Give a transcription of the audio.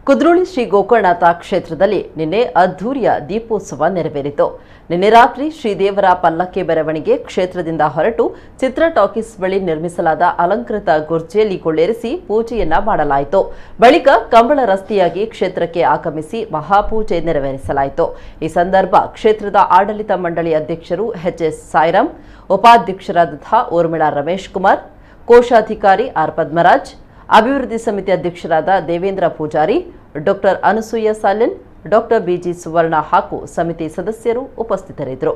ಕುದ್ರೋಳಿ ಶ್ರೀ ಗೋಕರ್ಣನಾಥ ಕ್ಷೇತ್ರದಲ್ಲಿ ನಿನ್ನೆ ಅದ್ದೂರಿಯ ದೀಪೋತ್ಸವ ನೆರವೇರಿತು. ನಿನ್ನೆ ರಾತ್ರಿ ಶ್ರೀದೇವರ ಪಲ್ಲಕ್ಕಿ ಮೆರವಣಿಗೆ ಕ್ಷೇತ್ರದಿಂದ ಹೊರಟು ಚಿತ್ರ ಟಾಕೀಸ್ ಬಳಿ ನಿರ್ಮಿಸಲಾದ ಅಲಂಕೃತ ಗುರ್ಜೆಯಲ್ಲಿ ಕೊಳ್ಳೇರಿಸಿ ಪೂಜೆಯನ್ನ ಮಾಡಲಾಯಿತು. ಬಳಿಕ ಕಂಬಳ ರಸ್ತೆಯಾಗಿ ಕ್ಷೇತ್ರಕ್ಕೆ ಆಗಮಿಸಿ ಮಹಾಪೂಜೆ ನೆರವೇರಿಸಲಾಯಿತು. ಈ ಸಂದರ್ಭ ಕ್ಷೇತ್ರದ ಆಡಳಿತ ಮಂಡಳಿ ಅಧ್ಯಕ್ಷರು ಎಚ್.ಎಸ್. ಸಾಯಿರಾಮ್, ಉಪಾಧ್ಯಕ್ಷರಾದ ಊರ್ಮಿಳಾ ರಮೇಶ್ ಕುಮಾರ್, ಕೋಶಾಧಿಕಾರಿ ಆರ್. ಪದ್ಮರಾಜ್, ಅಭಿವೃದ್ಧಿ ಸಮಿತಿ ಅಧ್ಯಕ್ಷರಾದ Devendra Pujari, doctor Anasuya Salin, doctor B G Suvarna ಹಾಗೂ ಸಮಿತಿ ಸದಸ್ಯರು ಉಪಸ್ಥಿತರಿದ್ದರು.